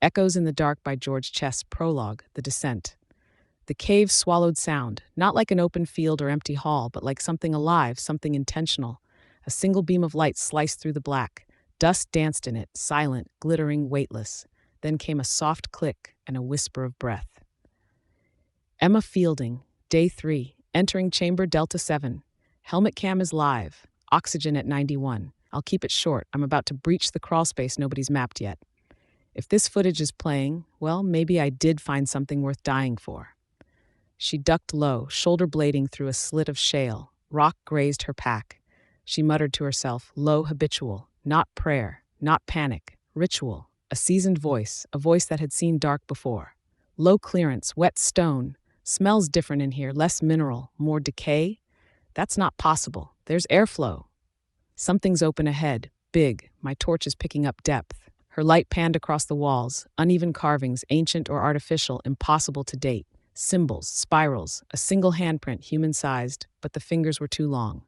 Echoes in the Dark by George Chess. Prologue, The Descent. The cave swallowed sound, not like an open field or empty hall, but like something alive, something intentional. A single beam of light sliced through the black. Dust danced in it, silent, glittering, weightless. Then came a soft click and a whisper of breath. Emma Fielding, Day 3, entering Chamber Delta 7. Helmet cam is live. Oxygen at 91. I'll keep it short. I'm about to breach the crawlspace nobody's mapped yet. If this footage is playing, well, maybe I did find something worth dying for. She ducked low, shoulder blading through a slit of shale. Rock grazed her pack. She muttered to herself, low, habitual, not prayer, not panic, ritual, a seasoned voice, a voice that had seen dark before. Low clearance, wet stone. Smells different in here, less mineral, more decay. That's not possible. There's airflow. Something's open ahead, big. My torch is picking up depth. Her light panned across the walls, uneven carvings, ancient or artificial, impossible to date. Symbols, spirals, a single handprint, human-sized, but the fingers were too long.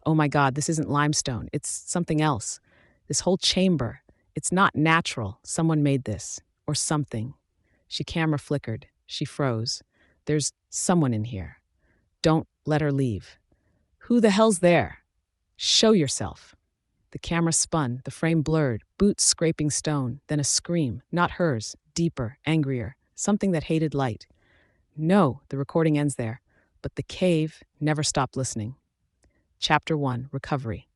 Oh my God, this isn't limestone. It's something else. This whole chamber. It's not natural. Someone made this. Or something. She camera flickered. She froze. There's someone in here. Don't let her leave. Who the hell's there? Show yourself. The camera spun, the frame blurred, boots scraping stone, then a scream, not hers, deeper, angrier, something that hated light. No, the recording ends there, but the cave never stopped listening. Chapter 1, Recovery.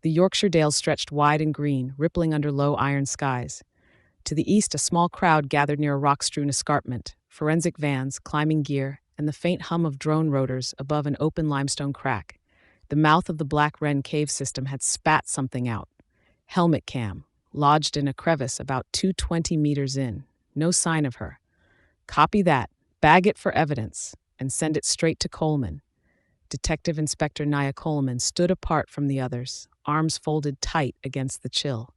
The Yorkshire dales stretched wide and green, rippling under low iron skies. To the east, a small crowd gathered near a rock-strewn escarpment, forensic vans, climbing gear, and the faint hum of drone rotors above an open limestone crack. The mouth of the Black Wren cave system had spat something out. Helmet cam, lodged in a crevice about 220 meters in. No sign of her. Copy that, bag it for evidence, and send it straight to Coleman. Detective Inspector Nia Coleman stood apart from the others, arms folded tight against the chill.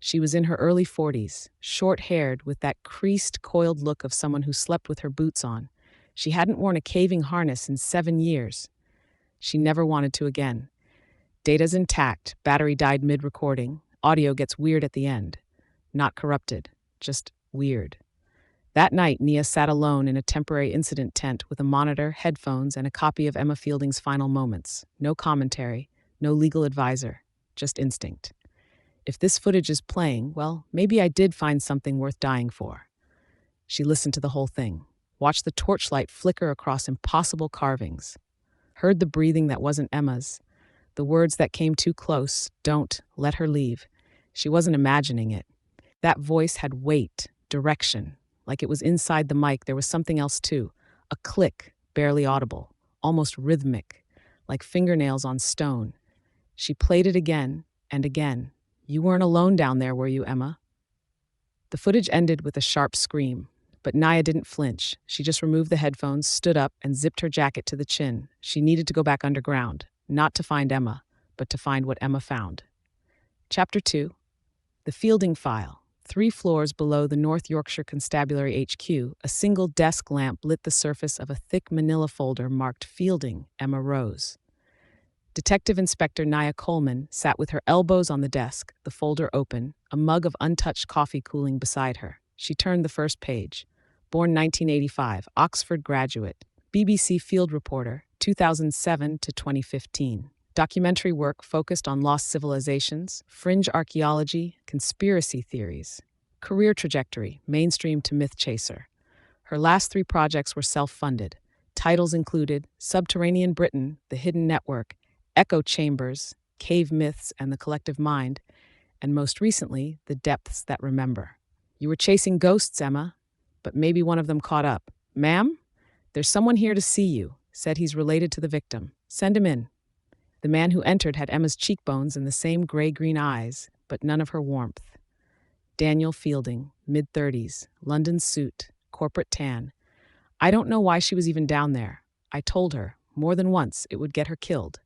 She was in her early 40s, short-haired with that creased, coiled look of someone who slept with her boots on. She hadn't worn a caving harness in 7 years. She never wanted to again. Data's intact, battery died mid-recording, audio gets weird at the end. Not corrupted, just weird. That night, Nia sat alone in a temporary incident tent with a monitor, headphones, and a copy of Emma Fielding's final moments. No commentary, no legal advisor, just instinct. If this footage is playing, well, maybe I did find something worth dying for. She listened to the whole thing, watched the torchlight flicker across impossible carvings, heard the breathing that wasn't Emma's, the words that came too close, don't let her leave. She wasn't imagining it. That voice had weight, direction. Like it was inside the mic, there was something else too. A click, barely audible, almost rhythmic, like fingernails on stone. She played it again and again. You weren't alone down there, were you, Emma? The footage ended with a sharp scream, but Nia didn't flinch. She just removed the headphones, stood up, and zipped her jacket to the chin. She needed to go back underground, not to find Emma, but to find what Emma found. Chapter 2. The Fielding File. 3 floors below the North Yorkshire Constabulary HQ, a single desk lamp lit the surface of a thick manila folder marked Fielding, Emma Rose. Detective Inspector Nia Coleman sat with her elbows on the desk, the folder open, a mug of untouched coffee cooling beside her. She turned the first page. Born 1985, Oxford graduate, BBC field reporter, 2007 to 2015. Documentary work focused on lost civilizations, fringe archaeology, conspiracy theories. Career trajectory, mainstream to myth chaser. Her last 3 projects were self-funded. Titles included Subterranean Britain, The Hidden Network, Echo Chambers, Cave Myths and the Collective Mind, and most recently, The Depths That Remember. You were chasing ghosts, Emma, but maybe one of them caught up. Ma'am? There's someone here to see you, said he's related to the victim. Send him in. The man who entered had Emma's cheekbones and the same gray-green eyes, but none of her warmth. Daniel Fielding, mid-30s, London suit, corporate tan. I don't know why she was even down there. I told her, more than once, it would get her killed.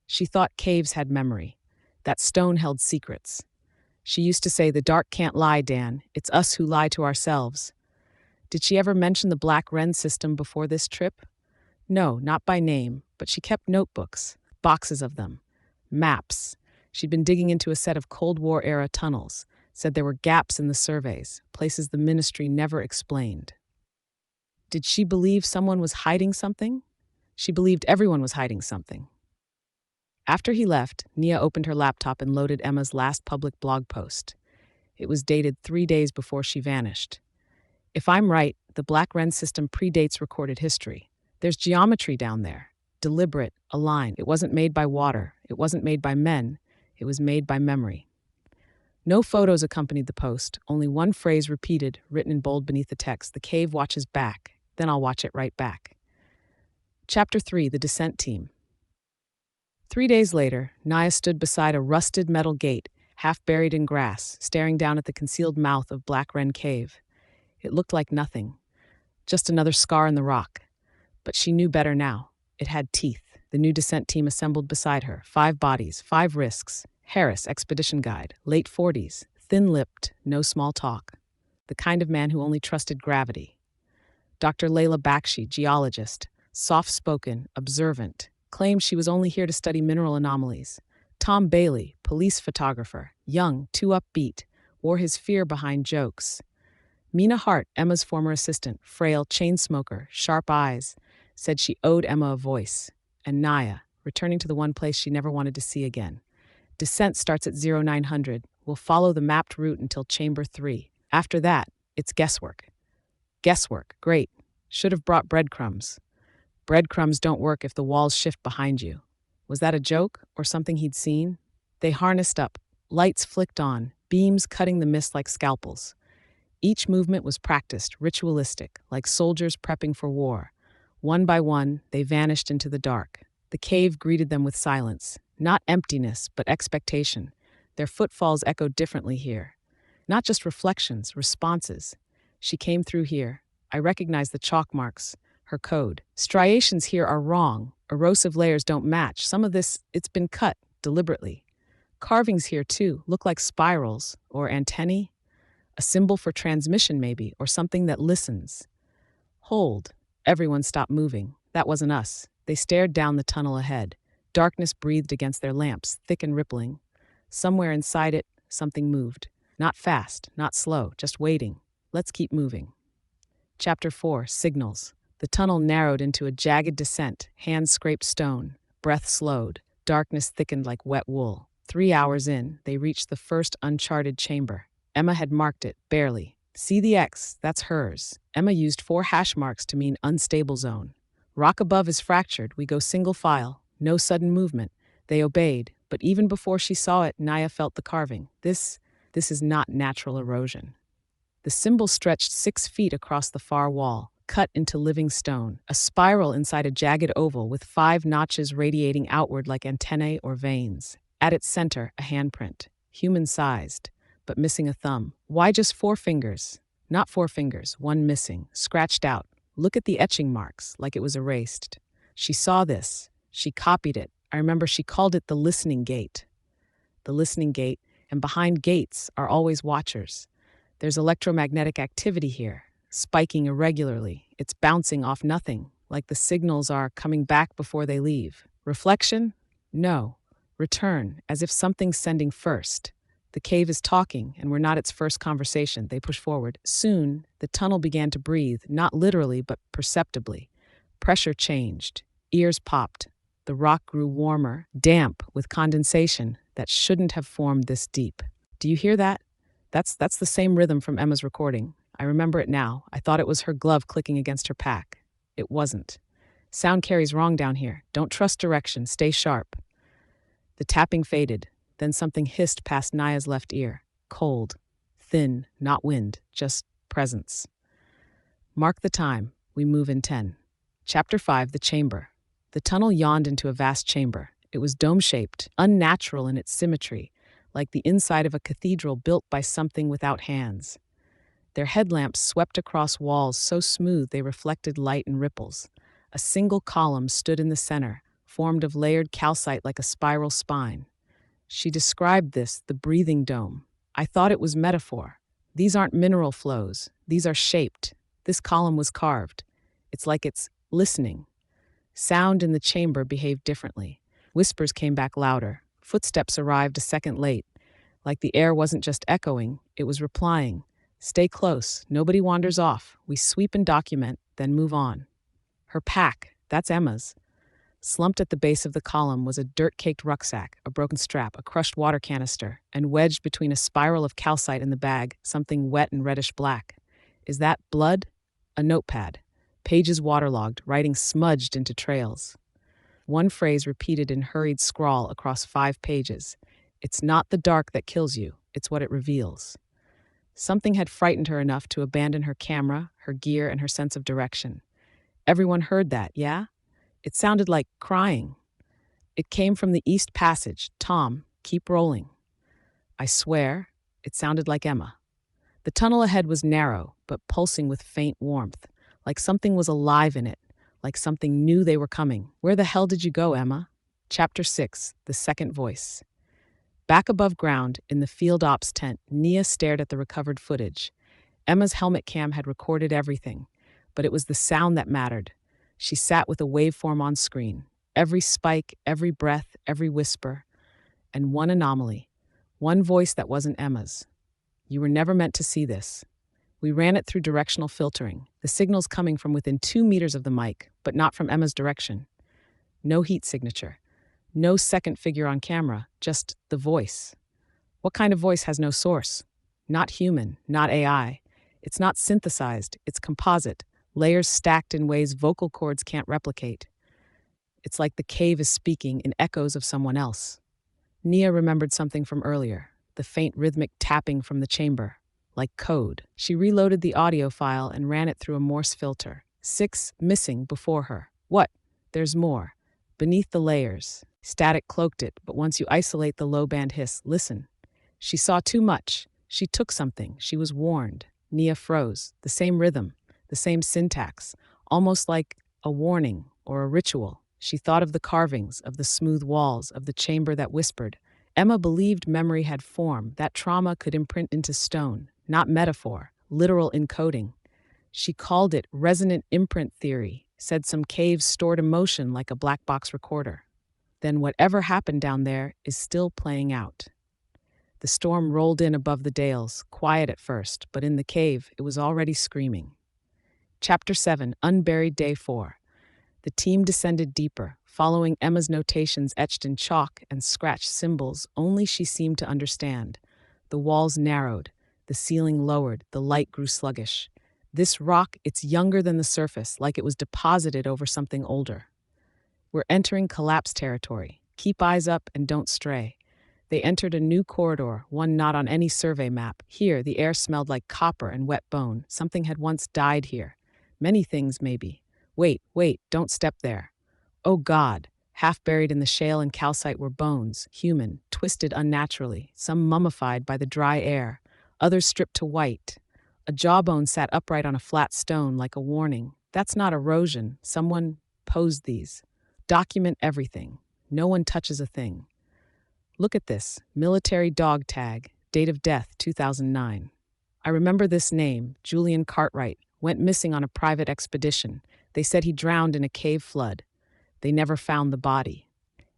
She thought caves had memory. That stone held secrets. She used to say, the dark can't lie, Dan. It's us who lie to ourselves. Did she ever mention the Black Wren system before this trip? No, not by name, but she kept notebooks, boxes of them, maps. She'd been digging into a set of Cold War-era tunnels, said there were gaps in the surveys, places the ministry never explained. Did she believe someone was hiding something? She believed everyone was hiding something. After he left, Nia opened her laptop and loaded Emma's last public blog post. It was dated 3 days before she vanished. If I'm right, the Black Wren system predates recorded history. There's geometry down there. Deliberate, aligned. It wasn't made by water. It wasn't made by men. It was made by memory. No photos accompanied the post, only one phrase repeated, written in bold beneath the text: "The cave watches back, then I'll watch it right back." Chapter 3, The Descent Team. 3 days later, Nia stood beside a rusted metal gate, half buried in grass, staring down at the concealed mouth of Black Wren Cave. It looked like nothing, just another scar in the rock. But she knew better now. It had teeth. The new descent team assembled beside her. 5 bodies, 5 risks. Harris, expedition guide, late 40s, thin-lipped, no small talk. The kind of man who only trusted gravity. Dr. Layla Bakshi, geologist, soft-spoken, observant, claimed she was only here to study mineral anomalies. Tom Bailey, police photographer, young, too upbeat, wore his fear behind jokes. Mina Hart, Emma's former assistant, frail, chain smoker, sharp eyes, said she owed Emma a voice. And Nia, returning to the one place she never wanted to see again. Descent starts at 0900. We'll follow the mapped route until Chamber 3. After that, it's guesswork. Guesswork, great. Should have brought breadcrumbs. Breadcrumbs don't work if the walls shift behind you. Was that a joke or something he'd seen? They harnessed up. Lights flicked on, beams cutting the mist like scalpels. Each movement was practiced, ritualistic, like soldiers prepping for war. One by one, they vanished into the dark. The cave greeted them with silence. Not emptiness, but expectation. Their footfalls echoed differently here. Not just reflections, responses. She came through here. I recognized the chalk marks, her code. Striations here are wrong. Erosive layers don't match. Some of this, it's been cut, deliberately. Carvings here, too, look like spirals, or antennae. A symbol for transmission, maybe, or something that listens. Hold. Everyone stopped moving. That wasn't us. They stared down the tunnel ahead. Darkness breathed against their lamps, thick and rippling. Somewhere inside it, something moved. Not fast, not slow, just waiting. Let's keep moving. Chapter 4, Signals. The tunnel narrowed into a jagged descent, hands scraped stone, breath slowed, darkness thickened like wet wool. 3 hours in, they reached the first uncharted chamber. Emma had marked it, barely. See the X, that's hers. Emma used 4 hash marks to mean unstable zone. Rock above is fractured, we go single file, no sudden movement. They obeyed, but even before she saw it, Nia felt the carving. This is not natural erosion. The symbol stretched 6 feet across the far wall, cut into living stone, a spiral inside a jagged oval with 5 notches radiating outward like antennae or veins. At its center, a handprint, human-sized, but missing a thumb. Why just 4 fingers? Not 4 fingers, one missing, scratched out. Look at the etching marks, like it was erased. She saw this. She copied it. I remember she called it the listening gate. The listening gate, and behind gates are always watchers. There's electromagnetic activity here, spiking irregularly. It's bouncing off nothing, like the signals are coming back before they leave. Reflection? No. Return, as if something's sending first. The cave is talking, and we're not its first conversation. They push forward. Soon, the tunnel began to breathe, not literally, but perceptibly. Pressure changed. Ears popped. The rock grew warmer, damp, with condensation that shouldn't have formed this deep. Do you hear that? That's the same rhythm from Emma's recording. I remember it now. I thought it was her glove clicking against her pack. It wasn't. Sound carries wrong down here. Don't trust direction. Stay sharp. The tapping faded. Then something hissed past Nia's left ear. Cold. Thin. Not wind. Just presence. Mark the time. We move in 10. Chapter 5, The Chamber. The tunnel yawned into a vast chamber. It was dome-shaped, unnatural in its symmetry, like the inside of a cathedral built by something without hands. Their headlamps swept across walls so smooth they reflected light in ripples. A single column stood in the center, formed of layered calcite like a spiral spine. She described this, the breathing dome. I thought it was metaphor. These aren't mineral flows. These are shaped. This column was carved. It's like it's listening. Sound in the chamber behaved differently. Whispers came back louder. Footsteps arrived a second late. Like the air wasn't just echoing, It was replying, "Stay close, nobody wanders off. We sweep and document, then move on." Her pack, that's Emma's. Slumped at the base of the column was a dirt-caked rucksack, a broken strap, a crushed water canister, and wedged between a spiral of calcite in the bag, something wet and reddish black. Is that blood? A notepad. Pages waterlogged, writing smudged into trails. One phrase repeated in hurried scrawl across 5 pages. It's not the dark that kills you, it's what it reveals. Something had frightened her enough to abandon her camera, her gear, and her sense of direction. Everyone heard that, yeah? It sounded like crying. It came from the East Passage. "Tom, keep rolling." I swear, it sounded like Emma. The tunnel ahead was narrow, but pulsing with faint warmth, like something was alive in it, like something knew they were coming. "Where the hell did you go, Emma?" Chapter 6, The Second Voice. Back above ground, in the field ops tent, Nia stared at the recovered footage. Emma's helmet cam had recorded everything, but it was the sound that mattered. She sat with a waveform on screen. Every spike, every breath, every whisper. And one anomaly. One voice that wasn't Emma's. "You were never meant to see this." We ran it through directional filtering, the signals coming from within 2 meters of the mic, but not from Emma's direction. No heat signature. No second figure on camera, just the voice. What kind of voice has no source? Not human, not AI. It's not synthesized, it's composite, layers stacked in ways vocal cords can't replicate. It's like the cave is speaking in echoes of someone else. Nia remembered something from earlier, the faint rhythmic tapping from the chamber, like code. She reloaded the audio file and ran it through a Morse filter. 6 missing before her. What? There's more. Beneath the layers. Static cloaked it, but once you isolate the low-band hiss, listen. She saw too much. She took something. She was warned. Nia froze. The same rhythm, the same syntax, almost like a warning or a ritual. She thought of the carvings, of the smooth walls, of the chamber that whispered. Emma believed memory had form, that trauma could imprint into stone, not metaphor, literal encoding. She called it resonant imprint theory, said some caves stored emotion like a black box recorder. Then whatever happened down there is still playing out. The storm rolled in above the dales, quiet at first, but in the cave it was already screaming. Chapter 7, Unburied Day 4. The team descended deeper, following Emma's notations etched in chalk and scratched symbols only she seemed to understand. The walls narrowed, the ceiling lowered, the light grew sluggish. This rock, it's younger than the surface, like it was deposited over something older. We're entering collapse territory. Keep eyes up and don't stray. They entered a new corridor, one not on any survey map. Here, the air smelled like copper and wet bone. Something had once died here. Many things, maybe. Wait, don't step there. Oh God, half buried in the shale and calcite were bones, human, twisted unnaturally, some mummified by the dry air, others stripped to white. A jawbone sat upright on a flat stone like a warning. That's not erosion. Someone posed these. Document everything. No one touches a thing. Look at this, military dog tag, date of death 2009. I remember this name, Julian Cartwright, went missing on a private expedition. They said he drowned in a cave flood. They never found the body.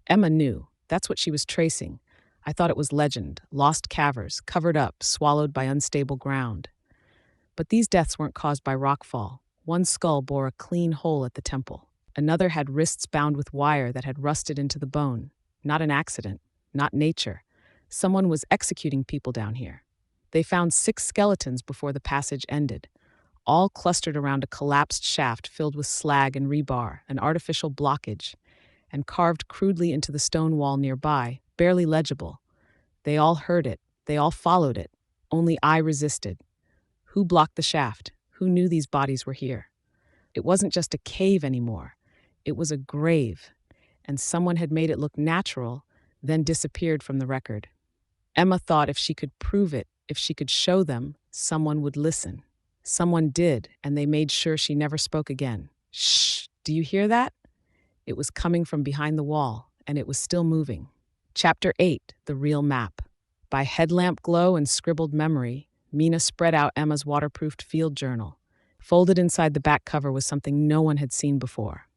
Emma knew. That's what she was tracing. I thought it was legend, lost caverns, covered up, swallowed by unstable ground. But these deaths weren't caused by rockfall. One skull bore a clean hole at the temple. Another had wrists bound with wire that had rusted into the bone. Not an accident, not nature. Someone was executing people down here. They found 6 skeletons before the passage ended, all clustered around a collapsed shaft filled with slag and rebar, an artificial blockage, and carved crudely into the stone wall nearby, barely legible. They all heard it. They all followed it. Only I resisted. Who blocked the shaft? Who knew these bodies were here? It wasn't just a cave anymore. It was a grave, and someone had made it look natural, then disappeared from the record. Emma thought if she could prove it, if she could show them, someone would listen. Someone did, and they made sure she never spoke again. Shh, do you hear that? It was coming from behind the wall, and it was still moving. Chapter 8, The Real Map. By headlamp glow and scribbled memory, Mina spread out Emma's waterproofed field journal. Folded inside the back cover was something no one had seen before.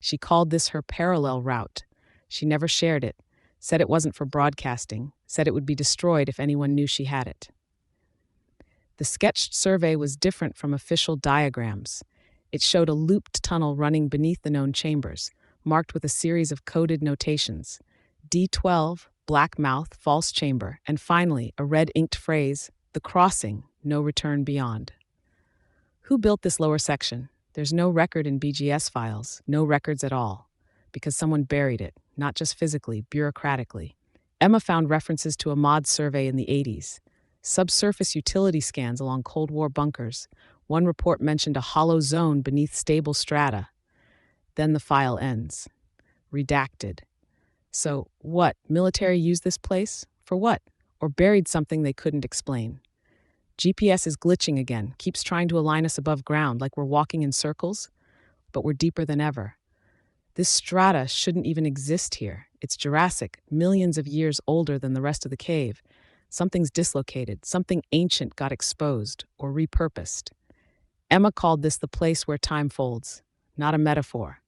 She called this her parallel route. She never shared it, said it wasn't for broadcasting, said it would be destroyed if anyone knew she had it. The sketched survey was different from official diagrams. It showed a looped tunnel running beneath the known chambers, marked with a series of coded notations. D12, black mouth, false chamber, and finally, a red inked phrase, the crossing, no return beyond. Who built this lower section? There's no record in BGS files, no records at all, because someone buried it, not just physically, bureaucratically. Emma found references to a mod survey in the 80s, subsurface utility scans along Cold War bunkers. One report mentioned a hollow zone beneath stable strata. Then the file ends. Redacted. So, what? Military used this place? For what? Or buried something they couldn't explain. GPS is glitching again, keeps trying to align us above ground like we're walking in circles, but we're deeper than ever. This strata shouldn't even exist here. It's Jurassic, millions of years older than the rest of the cave. Something's dislocated, something ancient got exposed or repurposed. Emma called this the place where time folds, not a metaphor.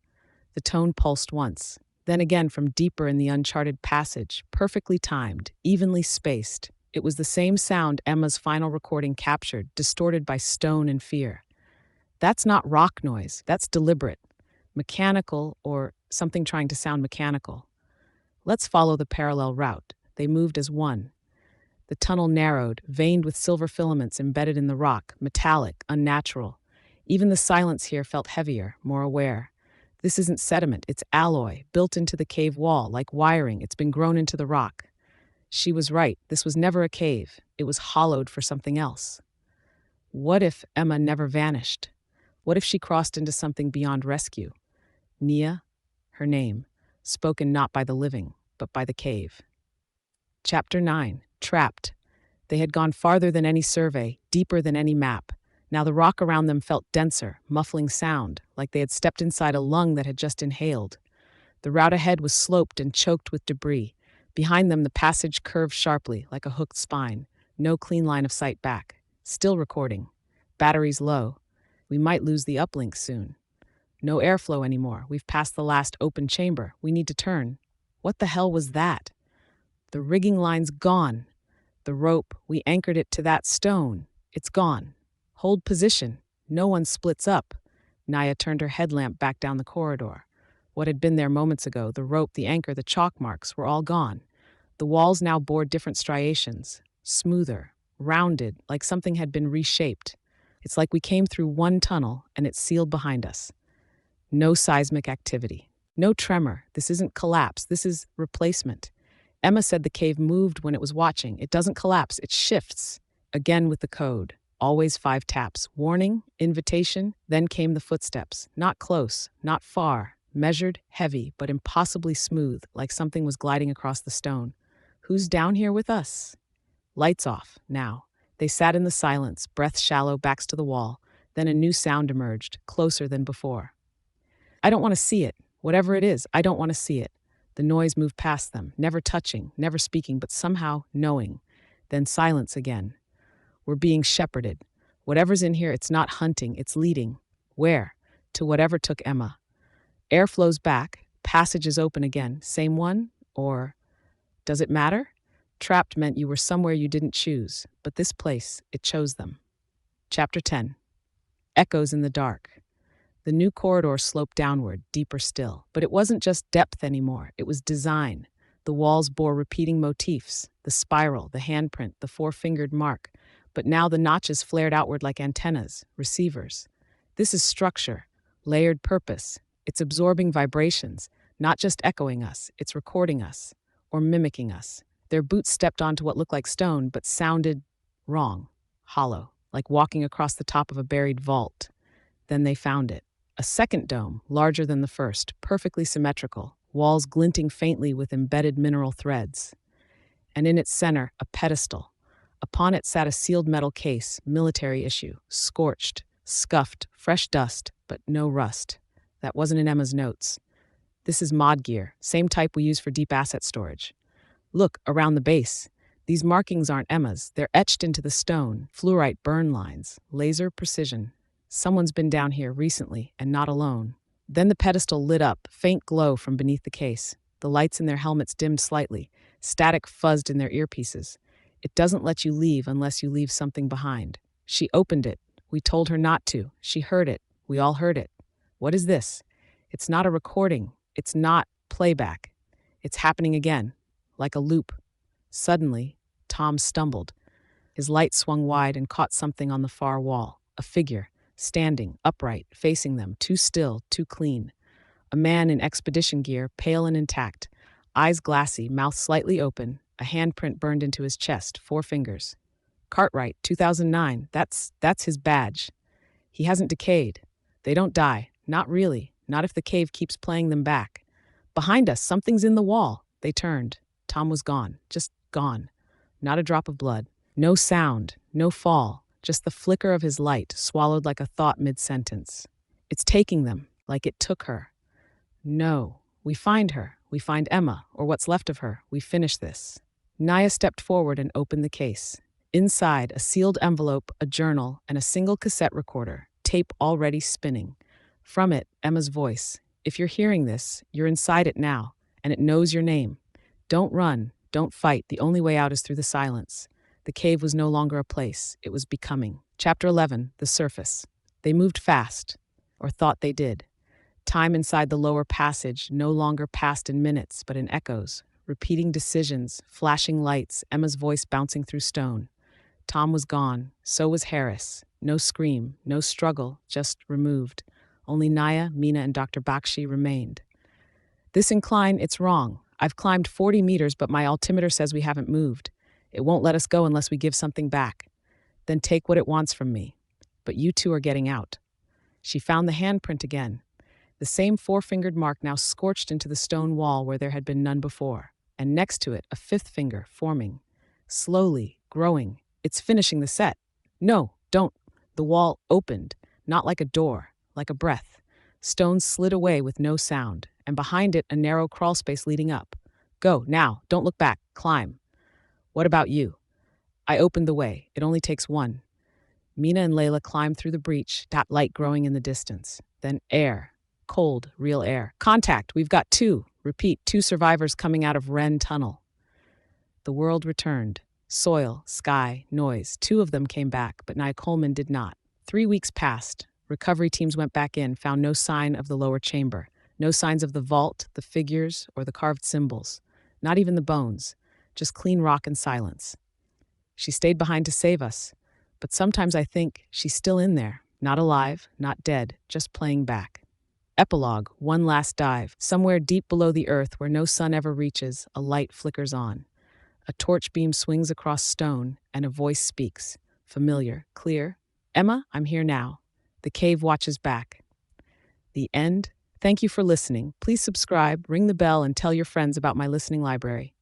The tone pulsed once, then again from deeper in the uncharted passage, perfectly timed, evenly spaced. It was the same sound Emma's final recording captured, distorted by stone and fear. That's not rock noise, that's deliberate. Mechanical, or something trying to sound mechanical. Let's follow the parallel route. They moved as one. The tunnel narrowed, veined with silver filaments embedded in the rock, metallic, unnatural. Even the silence here felt heavier, more aware. This isn't sediment, it's alloy, built into the cave wall, like wiring. It's been grown into the rock. She was right. This was never a cave. It was hollowed for something else. What if Emma never vanished? What if she crossed into something beyond rescue? Nia, her name, spoken not by the living, but by the cave. Chapter 9. Trapped. They had gone farther than any survey, deeper than any map. Now the rock around them felt denser, muffling sound, like they had stepped inside a lung that had just inhaled. The route ahead was sloped and choked with debris. Behind them, the passage curved sharply, like a hooked spine. No clean line of sight back. Still recording. Batteries low. We might lose the uplink soon. No airflow anymore. We've passed the last open chamber. We need to turn. What the hell was that? The rigging line's gone. The rope, we anchored it to that stone. It's gone. Hold position. No one splits up. Nia turned her headlamp back down the corridor. What had been there moments ago, the rope, the anchor, the chalk marks, were all gone. The walls now bore different striations, smoother, rounded, like something had been reshaped. It's like we came through one tunnel and it's sealed behind us. No seismic activity. No tremor. This isn't collapse. This is replacement. Emma said the cave moved when it was watching. It doesn't collapse. It shifts. Again with the code. Always 5 taps. Warning, invitation, then came the footsteps. Not close, not far. Measured, heavy, but impossibly smooth, like something was gliding across the stone. Who's down here with us? Lights off, now. They sat in the silence, breath shallow, backs to the wall. Then a new sound emerged, closer than before. I don't want to see it. Whatever it is, I don't want to see it. The noise moved past them, never touching, never speaking, but somehow knowing. Then silence again. We're being shepherded. Whatever's in here, it's not hunting, it's leading. Where? To whatever took Emma. Air flows back, passage is open again. Same one? Or does it matter? Trapped meant you were somewhere you didn't choose, but this place, it chose them. Chapter 10. Echoes in the dark. The new corridor sloped downward, deeper still. But it wasn't just depth anymore, it was design. The walls bore repeating motifs, the spiral, the handprint, the 4-fingered mark. But now the notches flared outward like antennas, receivers. This is structure, layered purpose. It's absorbing vibrations, not just echoing us, it's recording us, or mimicking us. Their boots stepped onto what looked like stone, but sounded wrong, hollow, like walking across the top of a buried vault. Then they found it. A second dome, larger than the first, perfectly symmetrical, walls glinting faintly with embedded mineral threads. And in its center, a pedestal. Upon it sat a sealed metal case, military issue, scorched, scuffed, fresh dust, but no rust. That wasn't in Emma's notes. This is mod gear, same type we use for deep asset storage. Look, around the base. These markings aren't Emma's. They're etched into the stone, fluorite burn lines, laser precision. Someone's been down here recently, and not alone. Then the pedestal lit up, faint glow from beneath the case. The lights in their helmets dimmed slightly. Static fuzzed in their earpieces. It doesn't let you leave unless you leave something behind. She opened it. We told her not to. She heard it. We all heard it. What is this? It's not a recording. It's not playback. It's happening again, like a loop. Suddenly, Tom stumbled. His light swung wide and caught something on the far wall. A figure, standing, upright, facing them, too still, too clean. A man in expedition gear, pale and intact, eyes glassy, mouth slightly open, a handprint burned into his chest, 4 fingers. Cartwright, 2009, that's his badge. He hasn't decayed. They don't die, not really, not if the cave keeps playing them back. Behind us, something's in the wall. They turned. Tom was gone, just gone. Not a drop of blood. No sound, no fall, just the flicker of his light, swallowed like a thought mid-sentence. It's taking them, like it took her. No, we find her. We find Emma, or what's left of her. We finish this. Nia stepped forward and opened the case. Inside, a sealed envelope, a journal, and a single cassette recorder, tape already spinning. From it, Emma's voice. If you're hearing this, you're inside it now, and it knows your name. Don't run, don't fight. The only way out is through the silence. The cave was no longer a place. It was becoming. Chapter 11, The Surface. They moved fast, or thought they did. Time inside the lower passage no longer passed in minutes, but in echoes. Repeating decisions, flashing lights, Emma's voice bouncing through stone. Tom was gone. So was Harris. No scream, no struggle, just removed. Only Nia, Mina, and Dr. Bakshi remained. This incline, it's wrong. I've climbed 40 meters, but my altimeter says we haven't moved. It won't let us go unless we give something back. Then take what it wants from me. But you two are getting out. She found the handprint again. The same 4-fingered mark now scorched into the stone wall where there had been none before. And next to it, a 5th finger forming. Slowly, growing. It's finishing the set. No, don't. The wall opened, not like a door, like a breath. Stones slid away with no sound, and behind it a narrow crawl space leading up. Go, now, don't look back, climb. What about you? I opened the way. It only takes one. Mina and Layla climbed through the breach, that light growing in the distance. Then air. Cold, real air. Contact, we've got 2. Repeat, 2 survivors coming out of Wren Tunnel. The world returned. Soil, sky, noise. 2 of them came back, but Nia Coleman did not. 3 weeks passed. Recovery teams went back in, found no sign of the lower chamber. No signs of the vault, the figures, or the carved symbols. Not even the bones. Just clean rock and silence. She stayed behind to save us, but sometimes I think she's still in there, not alive, not dead, just playing back. Epilogue, one last dive. Somewhere deep below the earth where no sun ever reaches, a light flickers on. A torch beam swings across stone, and a voice speaks. Familiar, clear. Emma, I'm here now. The cave watches back. The end. Thank you for listening. Please subscribe, ring the bell, and tell your friends about my listening library.